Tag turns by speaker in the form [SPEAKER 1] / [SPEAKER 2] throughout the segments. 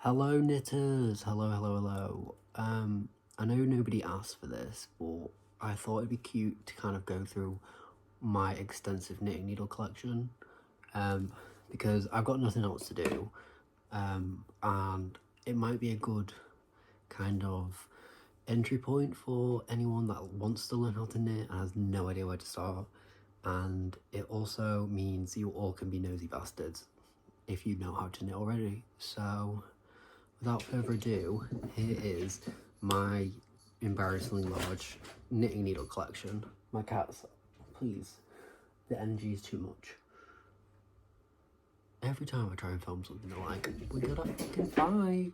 [SPEAKER 1] Hello knitters, hello. I know nobody asked for this, but I thought it'd be cute to kind of go through my extensive knitting needle collection, because I've got nothing else to do, and it might be a good kind of entry point for anyone that wants to learn how to knit and has no idea where to start, and it also means you all can be nosy bastards if you know how to knit already. So without further ado, here is my embarrassingly large knitting needle collection. My cats, please, the energy is too much. Every time I try and film something, they're like, we gotta fucking fight.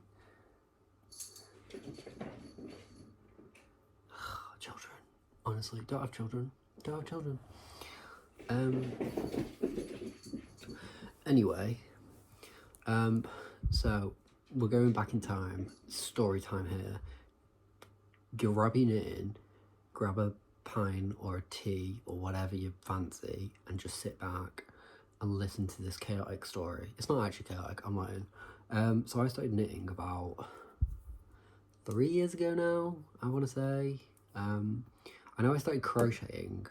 [SPEAKER 1] Children. Honestly, don't have children. Don't have children. Anyway, so we're going back in time. Story time here. Grab your knitting, grab a pine or a tea or whatever you fancy, and just sit back and listen to this chaotic story. It's not actually chaotic, I'm lying. So I started knitting about 3 years ago now, I want to say. I know I started crocheting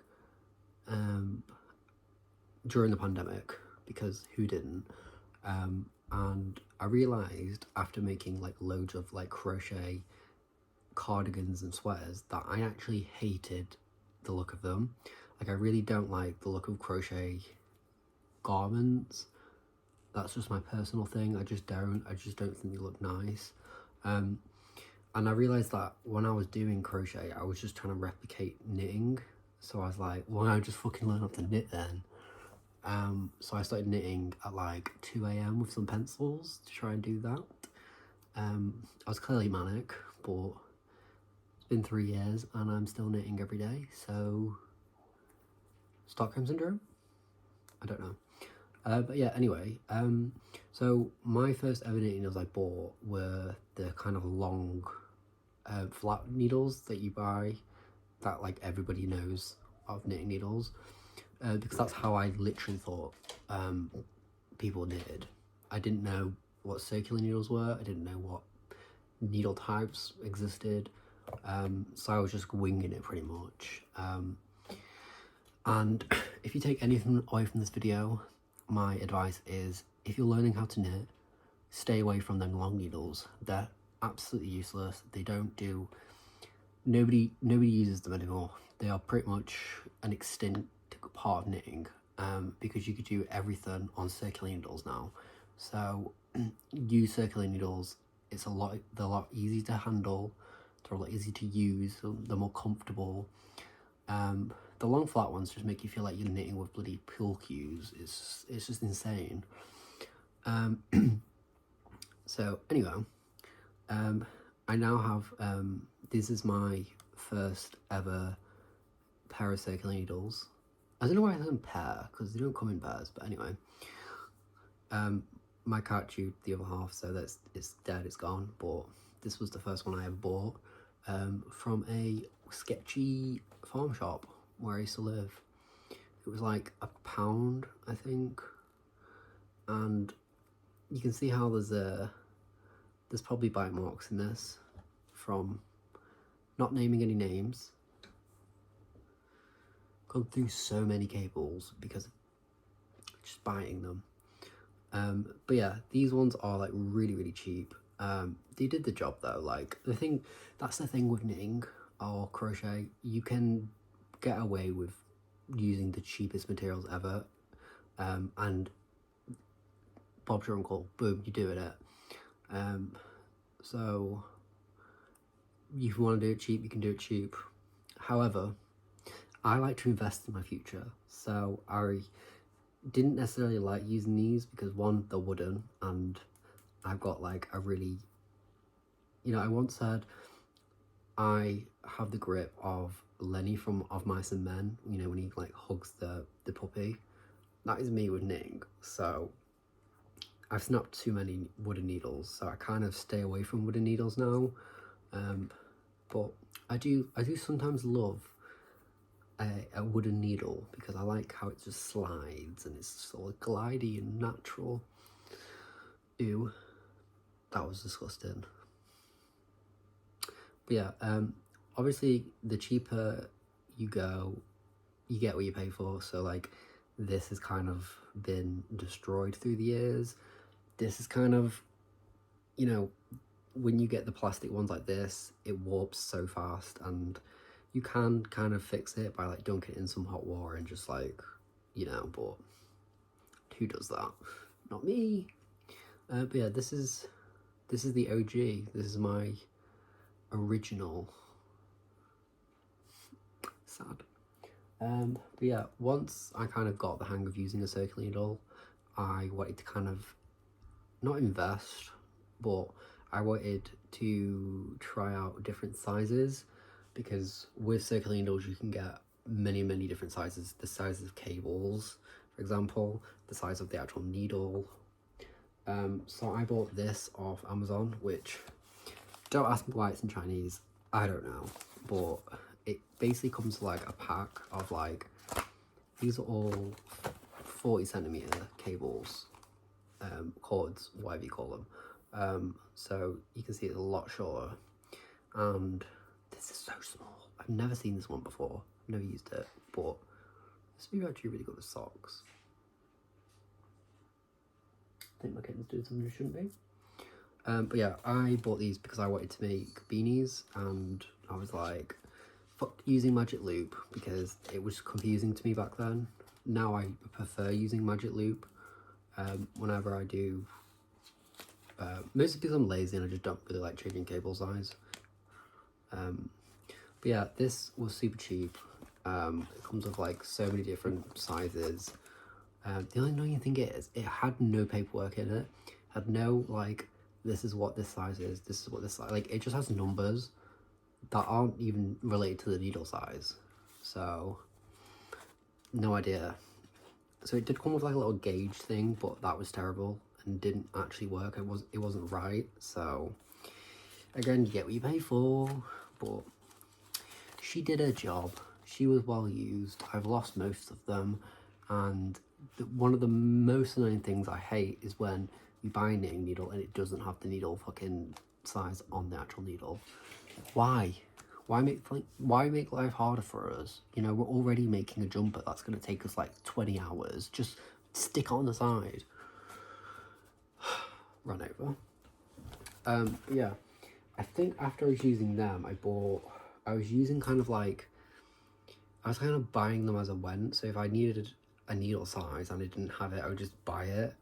[SPEAKER 1] during the pandemic, because who didn't? And I realised after making like loads of like crochet cardigans and sweaters that I actually hated the look of them. Like, I really don't like the look of crochet garments. That's just my personal thing. I just don't think they look nice. And I realized that when I was doing crochet, I was just trying to replicate knitting. So I was like, why don't I just fucking learn how to knit then? So I started knitting at like 2 a.m. with some pencils to try and do that. I was clearly manic, but it's been 3 years and I'm still knitting every day, so Stockholm syndrome? I don't know. But yeah, anyway, so my first ever knitting needles I bought were the kind of long flat needles that you buy, that like everybody knows of knitting needles, because that's how I literally thought people knitted. I didn't know what circular needles were, I didn't know what needle types existed, so I was just winging it pretty much. And if you take anything away from this video, my advice is, if you're learning how to knit, stay away from them long needles. They're absolutely useless. They don't do, nobody uses them anymore. They are pretty much an extinct part of knitting, because you could do everything on circular needles now. So use circular needles. They're a lot easier to handle, they're a lot easier to use, they're more comfortable. The long flat ones just make you feel like you're knitting with bloody pool cues. It's just insane. So anyway, I now have, this is my first ever pair of circular needles. I don't know why I said pair, because they don't come in pairs, but anyway. My cat chewed the other half, so it's dead, it's gone, but this was the first one I ever bought, from a sketchy farm shop where I used to live. It was like £1, I think, and you can see how there's probably bite marks in this from not naming any names. Gone through so many cables because of just biting them. But yeah, these ones are like really cheap. They did the job though. Like, that's the thing with knitting or crochet, you can get away with using the cheapest materials ever, and Bob's your uncle, boom, you're doing it. So if you want to do it cheap, you can do it cheap. However, I like to invest in my future, so I didn't necessarily like using these because, one, they're wooden, and I've got like a really, I once said I have the grip of Lenny from Of Mice and Men, when he like hugs the puppy. That is me with knitting. So I've snapped too many wooden needles, so I kind of stay away from wooden needles now. But I do sometimes love a wooden needle, because I like how it just slides and it's sort of glidey and natural. Ew, that was disgusting. But yeah, obviously the cheaper you go, you get what you pay for. So like this has kind of been destroyed through the years. This is kind of, you know, when you get the plastic ones like this, it warps so fast, and you can kind of fix it by like dunking it in some hot water and just like, you know, but who does that? Not me. But yeah, this is the OG. This is my original. Sad. But yeah, once I kind of got the hang of using a circular needle, I wanted to kind of not invest, but I wanted to try out different sizes, because with circular needles you can get many different sizes. The size of cables, for example, the size of the actual needle. So I bought this off Amazon, which, don't ask me why it's in Chinese, I don't know, but it basically comes to like a pack of like, these are all 40cm cables, cords, whatever you call them. So you can see it's a lot shorter, and this is so small. I've never seen this one before, I've never used it, but this would be actually really good with socks. I think my kitten's doing something it shouldn't be. But yeah, I bought these because I wanted to make beanies, and I was like, fuck using magic loop, because it was confusing to me back then. Now I prefer using magic loop whenever I do, mostly because I'm lazy and I just don't really like changing cable size. But yeah, this was super cheap. It comes with like so many different sizes. The only annoying thing is it had no paperwork in it. Had no like, this is what this size is, this is what this size, like it just has numbers that aren't even related to the needle size. So no idea. So it did come with like a little gauge thing, but that was terrible and didn't actually work. It wasn't right. So again, you get what you pay for, but she did her job. She was well used. I've lost most of them, and one of the most annoying things I hate is when you buy a knitting needle and it doesn't have the needle fucking size on the actual needle. Why? Why make life harder for us? You know, we're already making a jumper that's going to take us like 20 hours. Just stick it on the side. Run over. Yeah, I think after I was using them, I was using kind of like, I was kind of buying them as I went. So if I needed a needle size and I didn't have it, I would just buy it.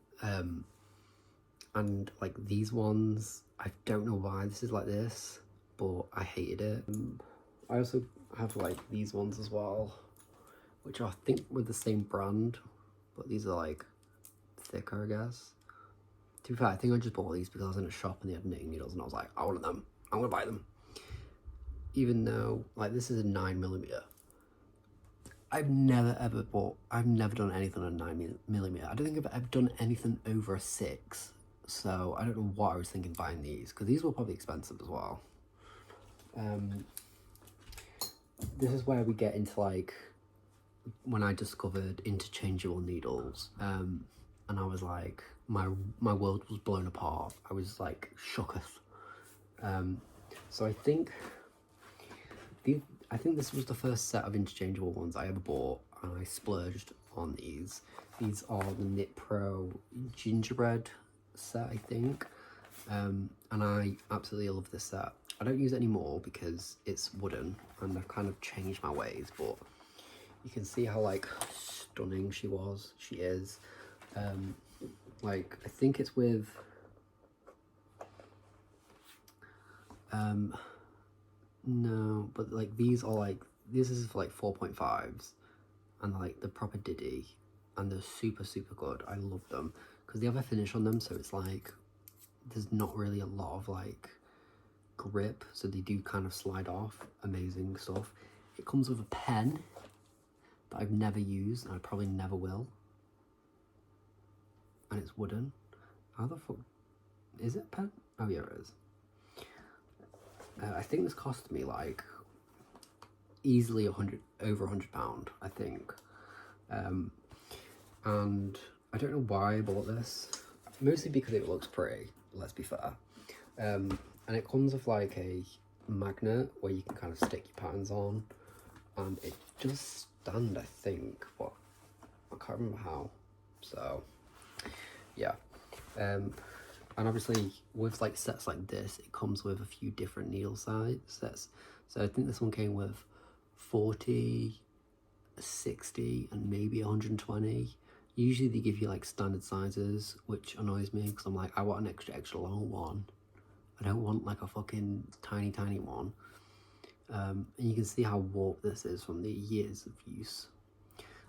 [SPEAKER 1] And like these ones, I don't know why this is like this, but I hated it. I also have like these ones as well, which I think were the same brand, but these are like thicker, I guess. To be fair, I think I just bought these because I was in a shop and they had knitting needles and I was like, I want them, I'm gonna buy them. Even though like this is a 9mm. I've never done anything on 9mm. I don't think I've ever done anything over a 6. So I don't know what I was thinking buying these, because these were probably expensive as well. This is where we get into like when I discovered interchangeable needles, and I was like, my world was blown apart. I was like shooketh. So I think this was the first set of interchangeable ones I ever bought, and I splurged on these. These are the Knit Pro gingerbread set, I think, and I absolutely love this set. I don't use it anymore because it's wooden and I've kind of changed my ways, but you can see how like stunning she is. Like I think it's with no, but like these are like, this is for like 4.5s and like the proper Diddy, and they're super good. I love them because they have a finish on them, so it's like there's not really a lot of like grip, so they do kind of slide off. Amazing stuff. It comes with a pen that I've never used and I probably never will, and it's wooden. How the fuck is it a pen? Oh yeah, it is. I think this cost me like easily over £100, I think. And I don't know why I bought this, mostly because it looks pretty, let's be fair. And it comes with like a magnet where you can kind of stick your patterns on, and it does stand, I think, but I can't remember how. So yeah. And obviously with like sets like this, it comes with a few different needle size sets. So I think this one came with 40, 60, and maybe 120. Usually they give you like standard sizes, which annoys me because I'm like, I want an extra long one. I don't want like a fucking tiny one. And you can see how warped this is from the years of use.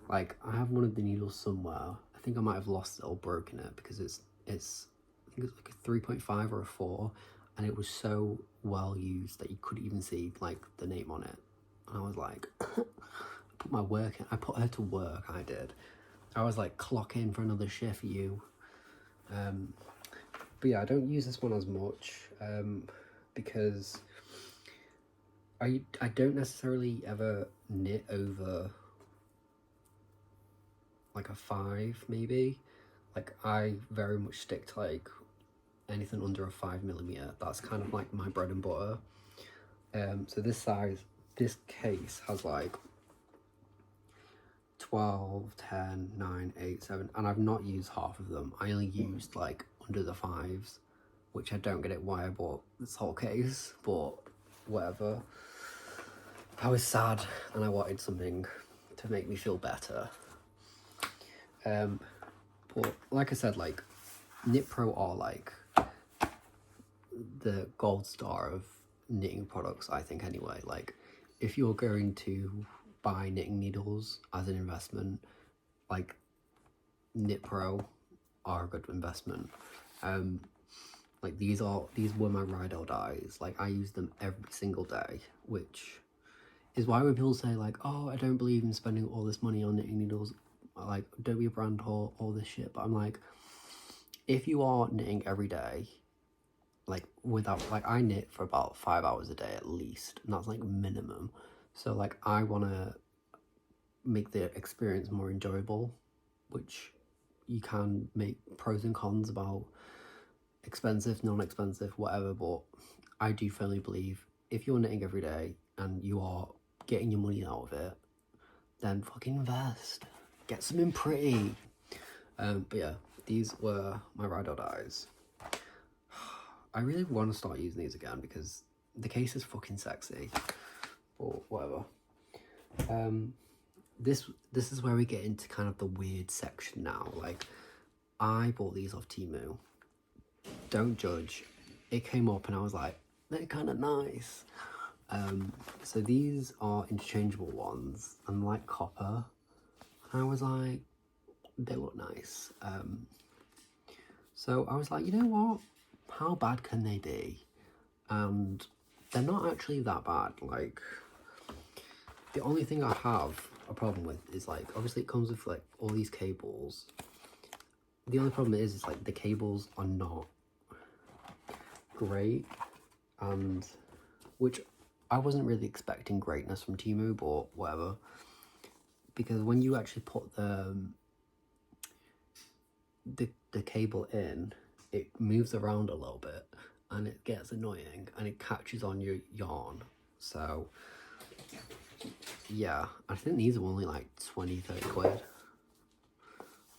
[SPEAKER 1] Like, I have one of the needles somewhere. I think I might have lost it or broken it because it's I think it's like a 3.5 or a 4, and it was so well used that you couldn't even see like the name on it. And I was like, put my work in. I put her to work. I did. I was like, clock in for another shift, you. But yeah, I don't use this one as much because I don't necessarily ever knit over like a 5 maybe. Like, I very much stick to like anything under a 5mm. That's kind of like my bread and butter. So this case has like 12, 10, 9, 8, 7, and I've not used half of them. I only used like under the 5s, which I don't get it why I bought this whole case, but whatever. I was sad and I wanted something to make me feel better. But like I said, like, Knit Pro are like the gold star of knitting products, I think, anyway. Like, if you're going to buy knitting needles as an investment, like, Knit Pro are a good investment. Like, these were my ride or dies. Like, I use them every single day, which is why when people say like, oh, I don't believe in spending all this money on knitting needles, like, don't be a brand whore, all this shit. But I'm like, if you are knitting every day, like, without, like, I knit for about 5 hours a day at least, and that's like minimum. So like, I want to make the experience more enjoyable, which you can make pros and cons about expensive, non-expensive, whatever. But I do firmly believe if you're knitting every day and you are getting your money out of it, then fucking invest. Get something pretty. But yeah, these were my ride or dies. I really want to start using these again because the case is fucking sexy. Or whatever. This is where we get into kind of the weird section now. Like, I bought these off Temu. Don't judge. It came up and I was like, they're kind of nice. So these are interchangeable ones, and like copper. And I was like, they look nice. So I was like, you know what? How bad can they be? And they're not actually that bad. Like, the only thing I have a problem with is, like, obviously it comes with like all these cables. The only problem is like the cables are not great, and which I wasn't really expecting greatness from Temu, but whatever. Because when you actually put the cable in, it moves around a little bit and it gets annoying and it catches on your yarn. So yeah, I think these are only like 20-30 quid.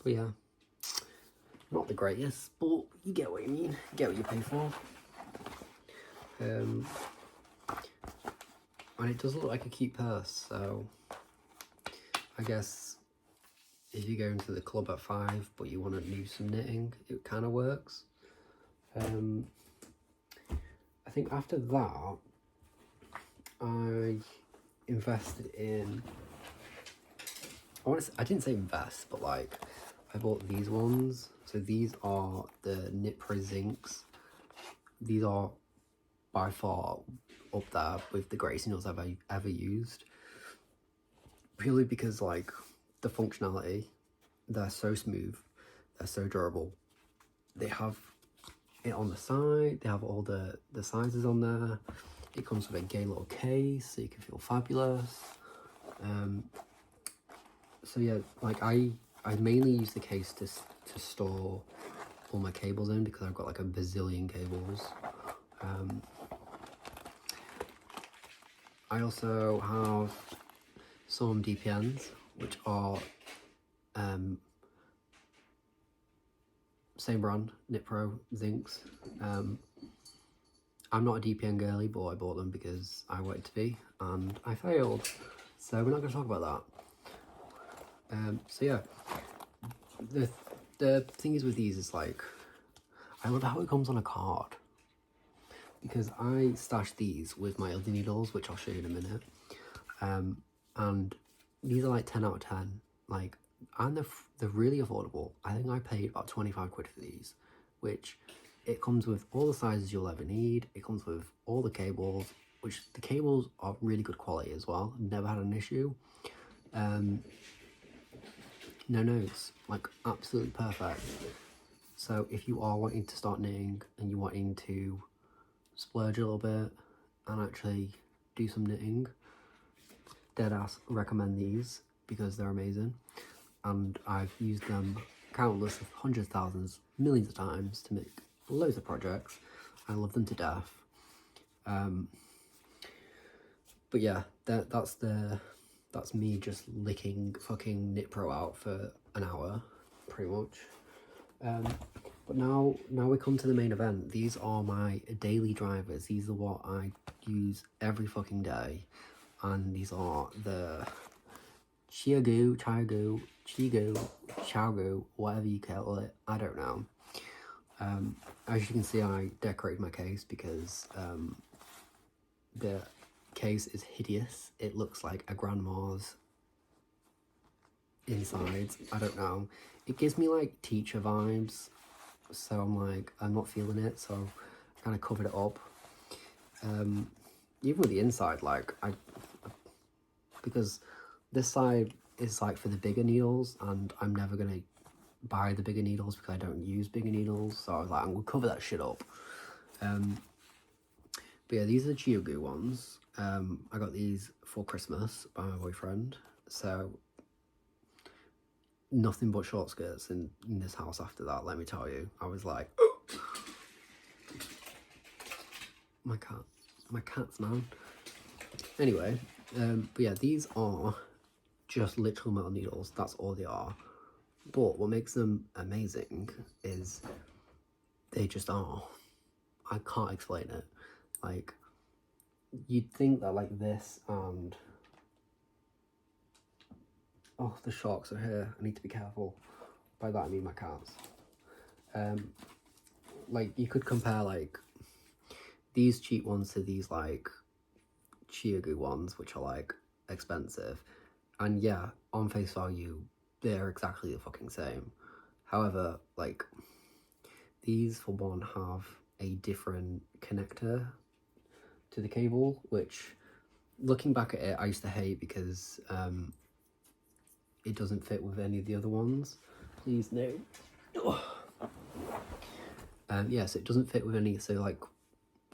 [SPEAKER 1] But yeah, not the greatest, but you get what you mean. You get what you pay for. And it does look like a cute purse, so I guess if you go into the club at 5 but you want to do some knitting, it kind of works. I think after that I invested in, I didn't say invest, but like, I bought these ones. So these are the Knit Pro Zincs. These are by far up there with the greatest needles I've ever used, purely because like the functionality, they're so smooth, they're so durable. They have it on the side, they have all the sizes on there. It comes with a gay little case so you can feel fabulous. So yeah, like I mainly use the case to store all my cables in, because I've got like a bazillion cables. I also have some DPNs, which are same brand, Knitpro Zincs. I'm not a DPN girly, but I bought them because I wanted to be, and I failed. So we're not going to talk about that. So yeah, the thing is with these is like, I love how it comes on a card, because I stashed these with my other needles, which I'll show you in a minute. And these are like 10 out of 10, like, and they're really affordable. I think I paid about 25 quid for these, which it comes with all the sizes you'll ever need. It comes with all the cables, which the cables are really good quality as well. Never had an issue. No notes, like absolutely perfect. So if you are wanting to start knitting and you're wanting to splurge a little bit and actually do some knitting, deadass recommend these because they're amazing, and I've used them countless of hundreds, thousands, millions of times to make loads of projects. I love them to death. But yeah, that's me just licking fucking Knitpro out for an hour, pretty much. But now we come to the main event. These are my daily drivers. These are what I use every fucking day, and these are the Chiagu, Chiagu, whatever you call it. I don't know. As you can see, I decorated my case because the case is hideous. It looks like a grandma's insides. I don't know. It gives me like teacher vibes, so I'm not feeling it, so I kind of covered it up. Even with the inside, like because this side is like for the bigger needles, and I'm never gonna buy the bigger needles because I don't use bigger needles, so I was like, I'm gonna cover that shit up. But yeah, these are the Geogoo ones. I got these for Christmas by my boyfriend, so nothing but short skirts in this house after that, let me tell you. I was like, oh! my cat's man. Anyway, but yeah, these are just literal metal needles. That's all they are. But what makes them amazing is they just are. I can't explain it. Like, you'd think that like this and... Oh, the sharks are here. I need to be careful. By that I mean my cats. Like, you could compare like these cheap ones to these like Chiagu ones, which are like expensive. And yeah, on face value, they're exactly the fucking same. However, like, these for one have a different connector to the cable, which looking back at it, I used to hate because it doesn't fit with any of the other ones. Please no. Yes, it doesn't fit with any, so like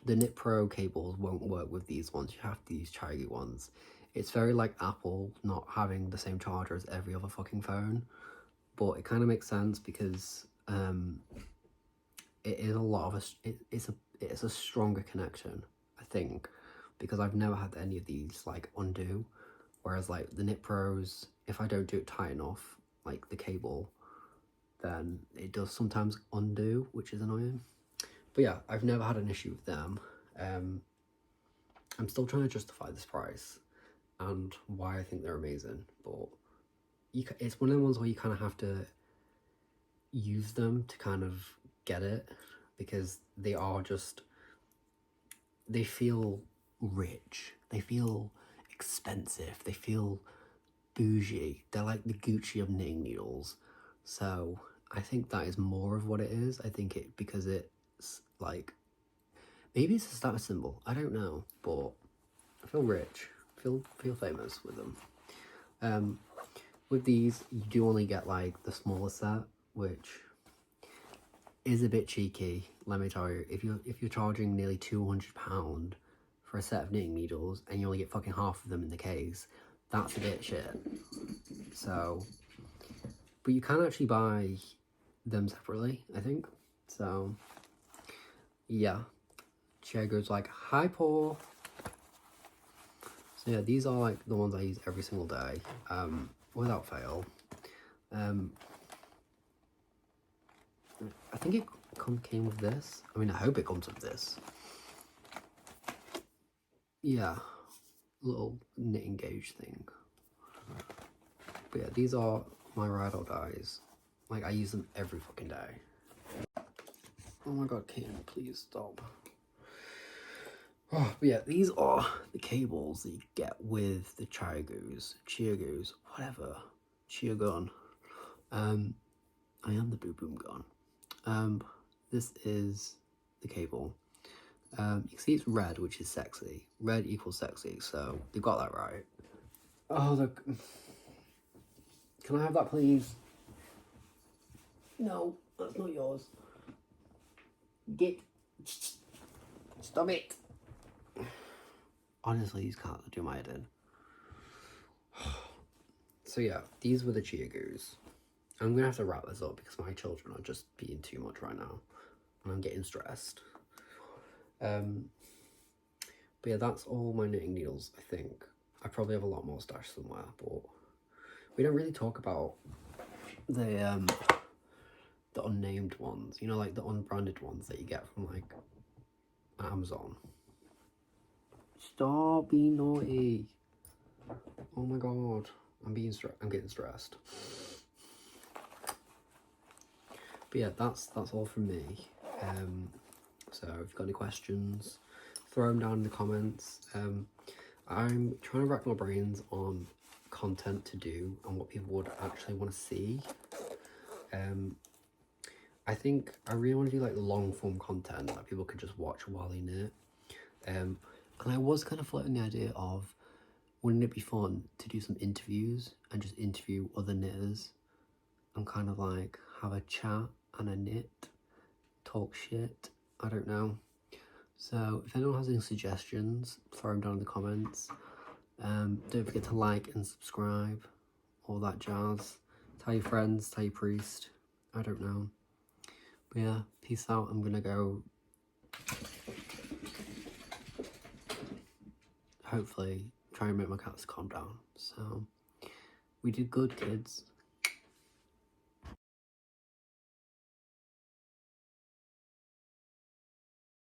[SPEAKER 1] the Knitpro cables won't work with these ones. You have to use Chiagu ones. It's very like Apple not having the same charger as every other fucking phone, but it kind of makes sense because it is a lot of it's a stronger connection, I think, because I've never had any of these like undo, whereas like the Knitpros, if I don't do it tight enough, like the cable, then it does sometimes undo, which is annoying. But yeah, I've never had an issue with them. I'm still trying to justify this price and why I think they're amazing, but it's one of the ones where you kind of have to use them to kind of get it, because they are just, they feel rich, they feel expensive, they feel bougie. They're like the Gucci of knitting needles. So I think that is more of what it is. I think it, because it's like, maybe it's a status symbol, I don't know, but I feel rich, feel famous with them. With these, you do only get like the smaller set, which is a bit cheeky, let me tell you. If you're charging nearly £200 for a set of knitting needles and you only get fucking half of them in the case, that's a bit shit. So, but you can actually buy them separately, I think. So yeah, Chair goes like, hi Paul. So yeah, these are like the ones I use every single day, without fail. I think it came with this. I mean, I hope it comes with this. Yeah, little knitting gauge thing. But yeah, these are my ride or dies. Like, I use them every fucking day. Oh my god, Kaden, please stop. Oh, but yeah, these are the cables that you get with the Chiagoos, whatever, Chia gun. I am the Boo Boom gun. This is the cable. You can see it's red, which is sexy. Red equals sexy, so you got that right. Oh, look. Can I have that, please? No, that's not yours. Stop it. Honestly, these cats do my head in. So yeah, these were the Chiagoos. I'm gonna have to wrap this up because my children are just being too much right now, and I'm getting stressed. But yeah, that's all my knitting needles. I think I probably have a lot more stashed somewhere, but we don't really talk about the unnamed ones. You know, like the unbranded ones that you get from like Amazon. Stop being naughty. Oh my god, I'm getting stressed. But yeah, that's all from me. So if you've got any questions, throw them down in the comments. I'm trying to rack my brains on content to do and what people would actually want to see. I think I really want to do like long form content that people could just watch while they knit. And I was kind of floating the idea of, wouldn't it be fun to do some interviews and just interview other knitters and kind of like have a chat and a knit, talk shit, I don't know. So if anyone has any suggestions, throw them down in the comments. Don't forget to like and subscribe, all that jazz. Tell your friends, tell your priest, I don't know. But yeah, peace out. I'm gonna go hopefully try and make my cats calm down. So we did good, kids.